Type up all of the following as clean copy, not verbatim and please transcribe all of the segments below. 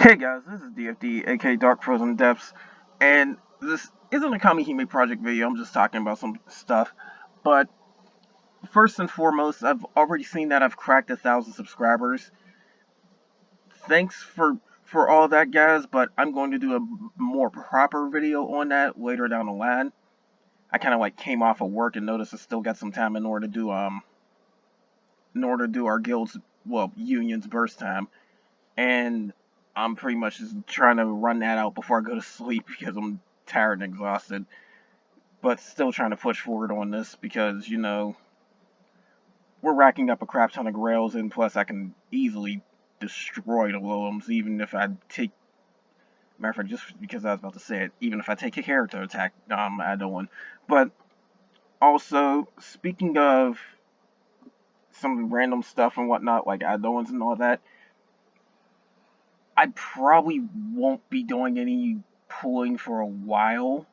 Hey guys, this is DFD, aka Dark Frozen Depths, and this isn't a Kamipro project video, I'm just talking about some stuff. But first and foremost, I've already seen that I've cracked 1,000 subscribers. Thanks for all that, guys, but I'm going to do a more proper video on that later down the line. I kind of like came off of work and noticed I still got some time in order to do our guild's, well, union's burst time. And I'm pretty much just trying to run that out before I go to sleep because I'm tired and exhausted. But still trying to push forward on this because, you know, we're racking up a crap ton of grails, and plus I can easily destroy the golems even if I take... Matter of fact, just because I was about to say it, even if I take a character attack, I don't want. But also, speaking of some random stuff and whatnot, like add-ons and all that, I probably won't be doing any pulling for a while.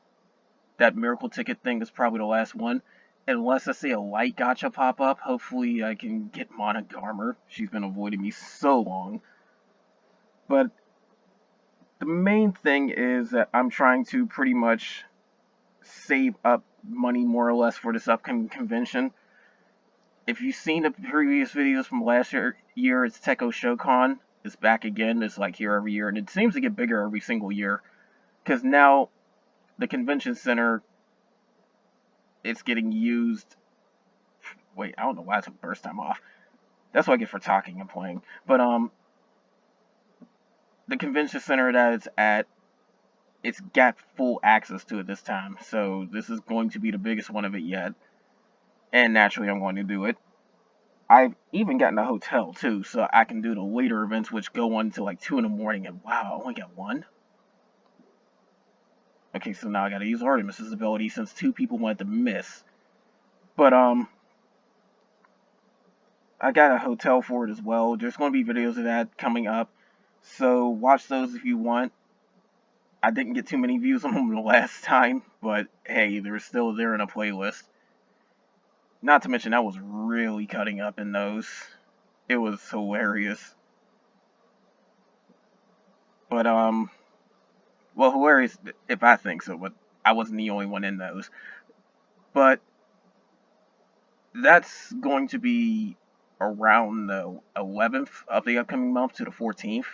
That miracle ticket thing is probably the last one. Unless I see a light gacha pop up, hopefully I can get Monica Armor. She's been avoiding me so long. But the main thing is that I'm trying to pretty much save up money more or less for this upcoming convention. If you've seen the previous videos from last year, it's Techo Showcon. It's back again. It's like here every year, and it seems to get bigger every single year. Because now the convention center, it's getting used. Wait, I don't know why I took burst time off. That's what I get for talking and playing. But the convention center that it's at, it's got full access to it this time. So this is going to be the biggest one of it yet. And naturally, I'm going to do it. I've even gotten a hotel too, so I can do the later events, which go on to like 2 in the morning. And wow, I only got one. Okay, so now I gotta use Artemis's ability since 2 people wanted to miss. But I got a hotel for it as well. There's going to be videos of that coming up, so watch those if you want. I didn't get too many views on them the last time, but hey, they're still there in a playlist. Not to mention, I was really cutting up in those. It was hilarious. But, well, hilarious if I think so, but I wasn't the only one in those. But that's going to be around the 11th of the upcoming month to the 14th.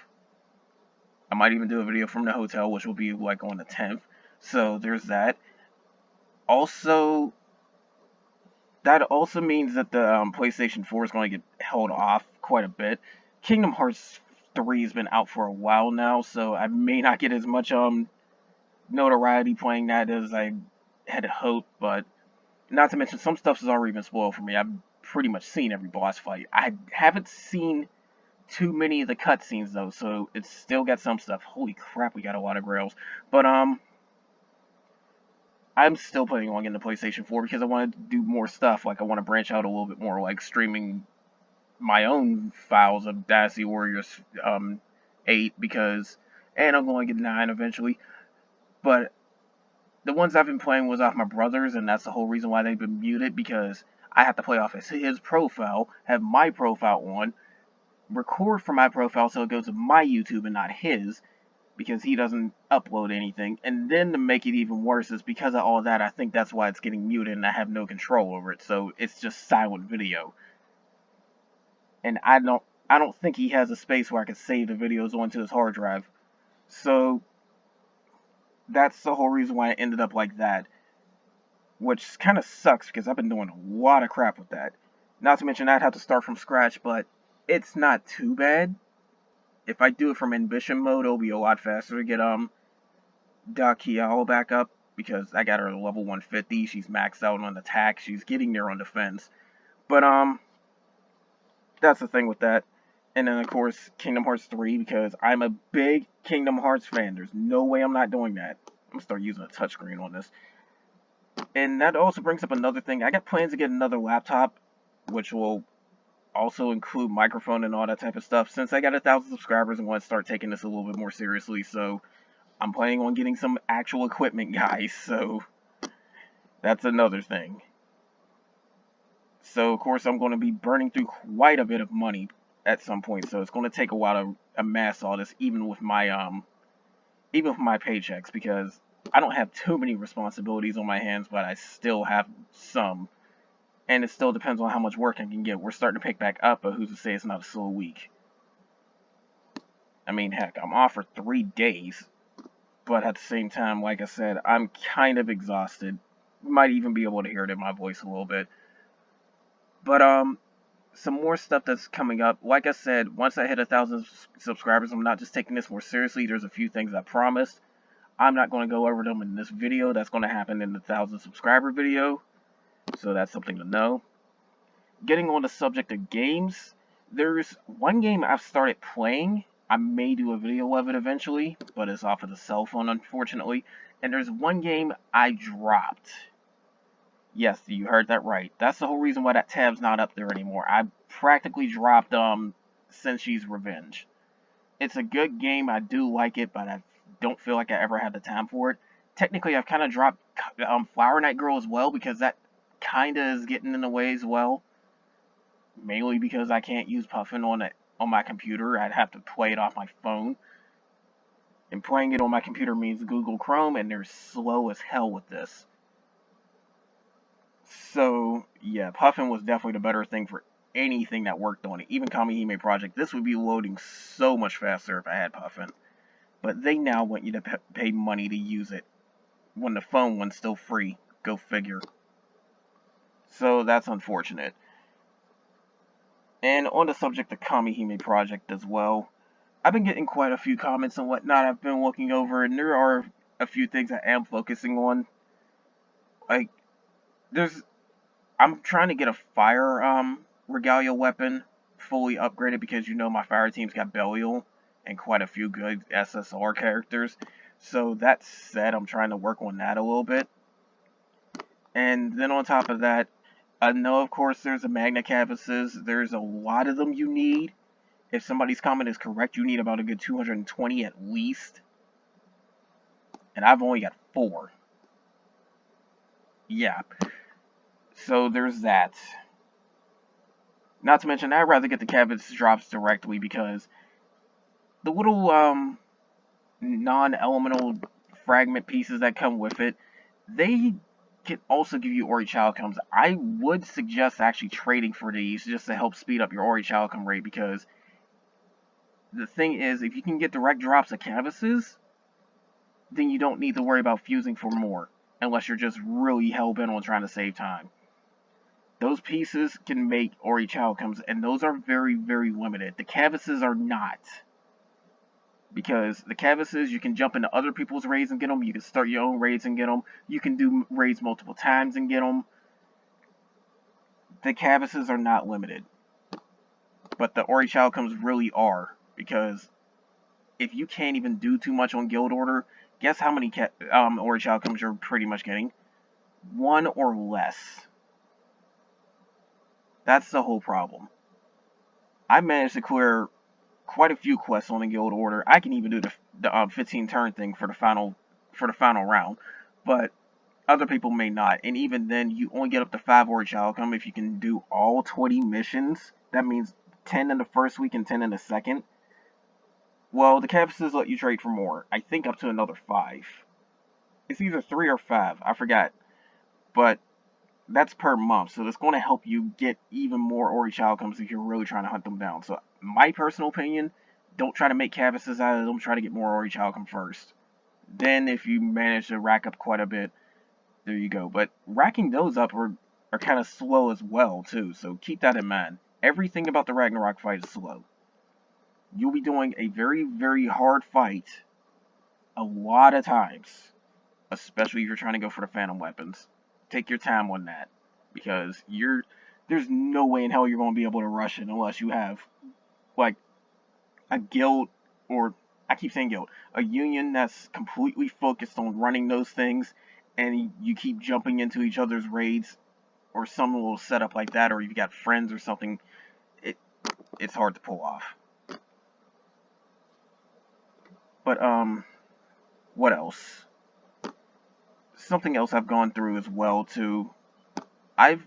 I might even do a video from the hotel, which will be like on the 10th. So there's that. Also, that also means that the PlayStation 4 is going to get held off quite a bit. Kingdom Hearts 3 has been out for a while now, so I may not get as much notoriety playing that as I had hoped, but not to mention some stuff has already been spoiled for me. I've pretty much seen every boss fight. I haven't seen too many of the cutscenes though, so it's still got some stuff. Holy crap, we got a lot of grails. But I'm still planning on getting the PlayStation 4 because I want to do more stuff. Like, I want to branch out a little bit more, like streaming my own files of Dynasty Warriors 8 because, and I'm going to get 9 eventually. But the ones I've been playing was off my brother's, and that's the whole reason why they've been muted, because I have to play off his profile, have my profile on, record from my profile so it goes to my YouTube and not his, because he doesn't upload anything. And then to make it even worse is because of all that, I think that's why it's getting muted and I have no control over it. So it's just silent video. And I don't think he has a space where I can save the videos onto his hard drive. So that's the whole reason why I ended up like that. Which kind of sucks because I've been doing a lot of crap with that. Not to mention I'd have to start from scratch, but it's not too bad. If I do it from ambition mode, it'll be a lot faster to get Dakiao back up, because I got her to level 150. She's maxed out on attack. She's getting there on defense. But that's the thing with that. And then of course Kingdom Hearts 3, because I'm a big Kingdom Hearts fan. There's no way I'm not doing that. I'm gonna start using a touchscreen on this. And that also brings up another thing. I got plans to get another laptop, which will also include microphone and all that type of stuff. Since I got 1,000 subscribers, I want to start taking this a little bit more seriously, so I'm planning on getting some actual equipment, guys, so that's another thing. So of course I'm going to be burning through quite a bit of money, at some point, so it's going to take a while to amass all this, even with my paychecks, because I don't have too many responsibilities on my hands, but I still have some, and it still depends on how much work I can get. We're starting to pick back up, but who's to say it's not a slow week? I mean, heck, I'm off for 3 days, but at the same time, like I said, I'm kind of exhausted. You might even be able to hear it in my voice a little bit. But some more stuff that's coming up. Like I said, once I hit 1,000 subscribers, I'm not just taking this more seriously. There's a few things I promised. I'm not going to go over them in this video. That's going to happen in the 1,000 subscriber video. So that's something to know. Getting on the subject of games, there's one game I've started playing. I may do a video of it eventually, but it's off of the cell phone, unfortunately. And there's one game I dropped. Yes, you heard that right. That's the whole reason why that tab's not up there anymore. I practically dropped Senshi's Revenge. It's a good game. I do like it, but I don't feel like I ever had the time for it. Technically, I've kind of dropped Flower Knight Girl as well, because that kind of is getting in the way as well. Mainly because I can't use Puffin on my computer. I'd have to play it off my phone. And playing it on my computer means Google Chrome, and they're slow as hell with this. So, yeah, Puffin was definitely the better thing for anything that worked on it. Even Kamipro Project, this would be loading so much faster if I had Puffin. But they now want you to pay money to use it, when the phone one's still free. Go figure. So, that's unfortunate. And on the subject of Kamipro Project as well, I've been getting quite a few comments and whatnot I've been looking over, and there are a few things I am focusing on. Like, I'm trying to get a fire regalia weapon fully upgraded, because you know my fire team's got Belial and quite a few good SSR characters. So that said, I'm trying to work on that a little bit. And then on top of that, I know of course there's the Magna Canvases. There's a lot of them you need. If somebody's comment is correct, you need about a good 220 at least. And I've only got 4. Yeah. So there's that. Not to mention, I'd rather get the canvas drops directly, because the little non-elemental fragment pieces that come with it, they can also give you Ori Childcomes. I would suggest actually trading for these just to help speed up your Ori Childcome rate, because the thing is, if you can get direct drops of canvases, then you don't need to worry about fusing for more, unless you're just really hell-bent on trying to save time. Those pieces can make Ori Childcomes, and those are very, very limited. The canvases are not. Because the canvases, you can jump into other people's raids and get them. You can start your own raids and get them. You can do raids multiple times and get them. The canvases are not limited. But the Ori Childcomes really are. Because if you can't even do too much on Guild Order, guess how many Ori Childcomes you're pretty much getting? 1 or less. That's the whole problem. I managed to clear quite a few quests on the Guild Order. I can even do the 15 turn thing for the final round, but other people may not. And even then, you only get up to 5 Ori Childcome if you can do all 20 missions. That means 10 in the first week and 10 in the second. Well, the campuses let you trade for more. I think up to another 5. It's either 3 or 5. I forgot. But that's per month, so it's going to help you get even more Ori Childcomes if you're really trying to hunt them down. So, my personal opinion, don't try to make canvases out of them, try to get more Ori Childcome first. Then, if you manage to rack up quite a bit, there you go. But racking those up are kind of slow as well, too, so keep that in mind. Everything about the Ragnarok fight is slow. You'll be doing a very, very hard fight a lot of times, especially if you're trying to go for the Phantom weapons. Take your time on that, because there's no way in hell you're going to be able to rush it unless you have, like, a guild, or, I keep saying guild, a union that's completely focused on running those things, and you keep jumping into each other's raids, or some little setup like that, or you've got friends or something. It's hard to pull off. But, what else? Something else I've gone through as well, too. I've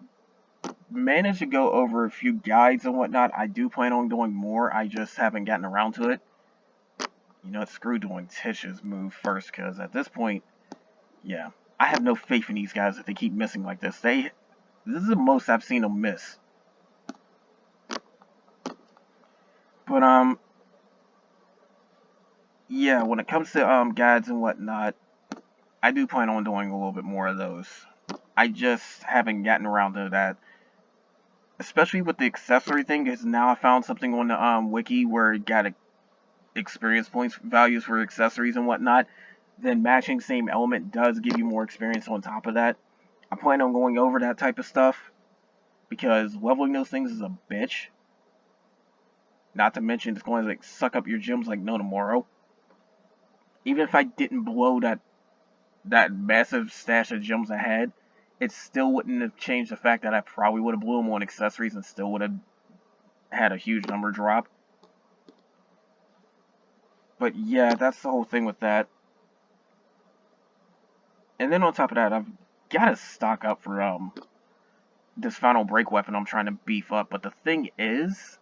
managed to go over a few guides and whatnot. I do plan on doing more. I just haven't gotten around to it. You know, screw doing Tish's move first, because at this point, yeah, I have no faith in these guys if they keep missing like this. This is the most I've seen them miss. But yeah, when it comes to guides and whatnot, I do plan on doing a little bit more of those. I just haven't gotten around to that. Especially with the accessory thing, because now I found something on the wiki where it got experience points values for accessories and whatnot. Then matching same element does give you more experience on top of that. I plan on going over that type of stuff, because leveling those things is a bitch. Not to mention it's going to like suck up your gems like no tomorrow. Even if I didn't blow that massive stash of gems I had, it still wouldn't have changed the fact that I probably would have blew them on accessories and still would have had a huge number drop. But yeah, that's the whole thing with that. And then on top of that, I've got to stock up for this final break weapon I'm trying to beef up. But the thing is,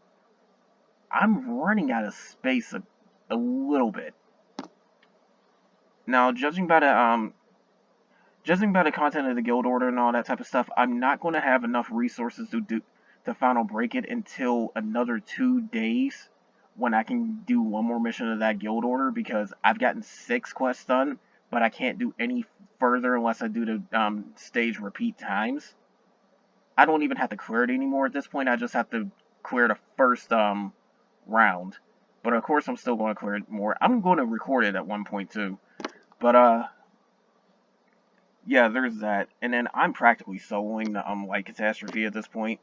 I'm running out of space a little bit. Now, judging by the content of the guild order and all that type of stuff, I'm not going to have enough resources to final break it until another 2 days, when I can do one more mission of that guild order, because I've gotten 6 quests done, but I can't do any further unless I do the stage repeat times. I don't even have to clear it anymore at this point. I just have to clear the first round. But of course I'm still going to clear it more. I'm going to record it at one point too. But yeah, there's that. And then I'm practically soloing the Light Catastrophe at this point.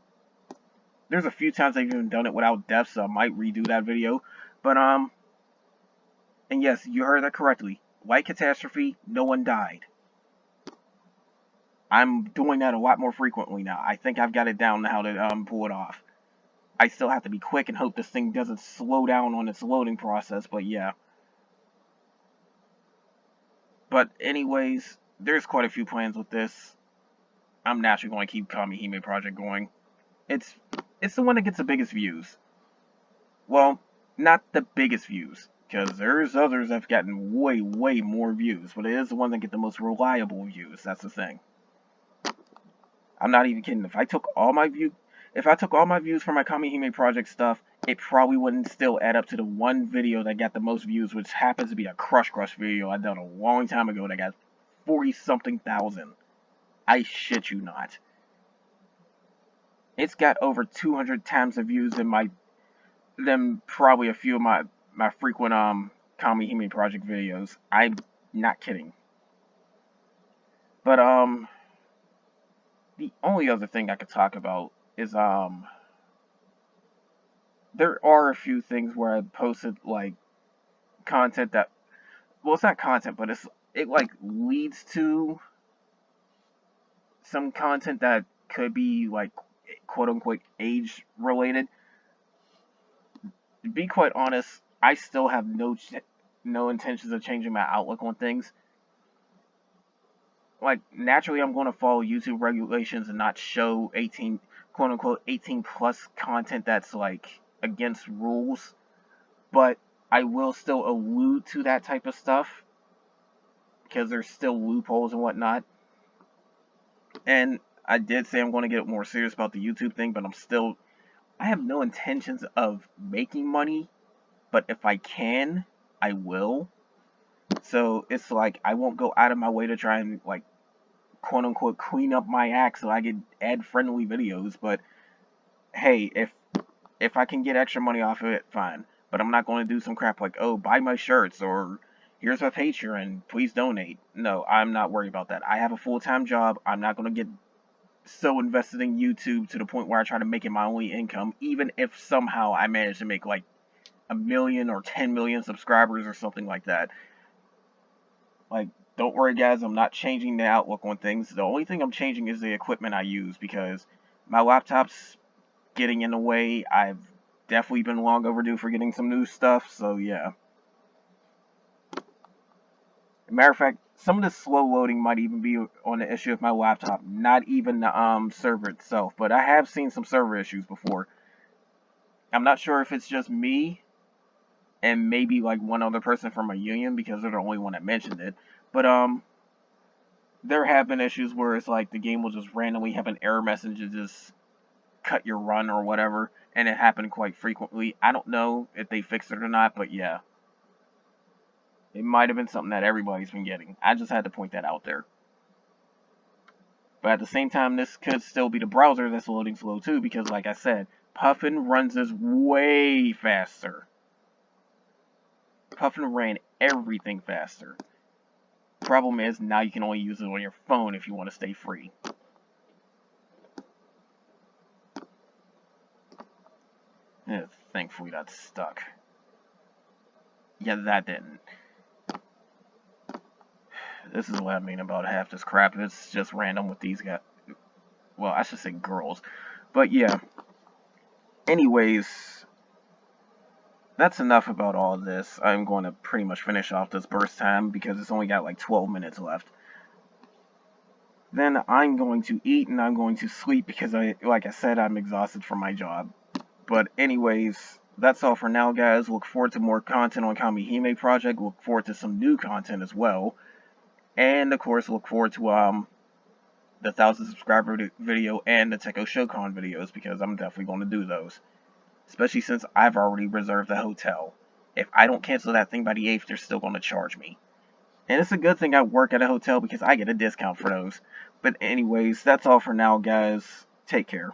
There's a few times I've even done it without death, so I might redo that video. But and yes, you heard that correctly. Light Catastrophe, no one died. I'm doing that a lot more frequently now. I think I've got it down to how to pull it off. I still have to be quick and hope this thing doesn't slow down on its loading process, but yeah. But anyways, there's quite a few plans with this. I'm naturally going to keep Kamihime Project going. It's the one that gets the biggest views. Well, not the biggest views, because there's others that have gotten way, way more views, but it is the one that get the most reliable views. That's the thing. I'm not even kidding. If I took all my views for my Kamihime Project stuff, it probably wouldn't still add up to the one video that got the most views, which happens to be a Crush video I done a long time ago that got 40-something thousand. I shit you not. It's got over 200 times the views than probably a few of my frequent Kamihime Project videos. I'm not kidding. But the only other thing I could talk about is there are a few things where I posted like content that, well, it's not content, but it like leads to some content that could be like quote unquote age related. To be quite honest, I still have no intentions of changing my outlook on things. Like, naturally I'm going to follow YouTube regulations and not show 18 quote unquote 18 plus content that's like against rules, but I will still allude to that type of stuff because there's still loopholes and whatnot. And I did say I'm going to get more serious about the YouTube thing, but I have no intentions of making money, but if I can, I will. So it's like I won't go out of my way to try and like quote unquote clean up my act so I can add friendly videos, but hey, if I can get extra money off of it, fine. But I'm not going to do some crap like, oh, buy my shirts, or here's my Patreon, please donate. No, I'm not worried about that. I have a full-time job. I'm not going to get so invested in YouTube to the point where I try to make it my only income, even if somehow I manage to make like 1 million or 10 million subscribers or something like that. Like, don't worry guys, I'm not changing the outlook on things. The only thing I'm changing is the equipment I use, because my laptop's getting in the way. I've definitely been long overdue for getting some new stuff, so yeah. Matter of fact, some of the slow loading might even be on the issue of my laptop, not even the server itself. But I have seen some server issues before. I'm not sure if it's just me and maybe like one other person from my union because they're the only one that mentioned it. But there have been issues where it's like the game will just randomly have an error message and just cut your run or whatever, and it happened quite frequently. I don't know if they fixed it or not, but yeah. It might have been something that everybody's been getting. I just had to point that out there. But at the same time, this could still be the browser that's loading slow too, because like I said, Puffin runs this way faster. Puffin ran everything faster. Problem is, now you can only use it on your phone if you want to stay free. Thankfully that's stuck. Yeah, that didn't. This is what I mean about half this crap. It's just random with these guys. Well, I should say girls. But yeah. Anyways, that's enough about all this. I'm going to pretty much finish off this burst time because it's only got like 12 minutes left. Then I'm going to eat and I'm going to sleep because like I said, I'm exhausted from my job. But anyways, that's all for now, guys. Look forward to more content on Kamihime Project. Look forward to some new content as well. And, of course, look forward to the 1,000 subscriber video and the Techo Showcon videos, because I'm definitely going to do those. Especially since I've already reserved the hotel. If I don't cancel that thing by the 8th, they're still going to charge me. And it's a good thing I work at a hotel because I get a discount for those. But anyways, that's all for now, guys. Take care.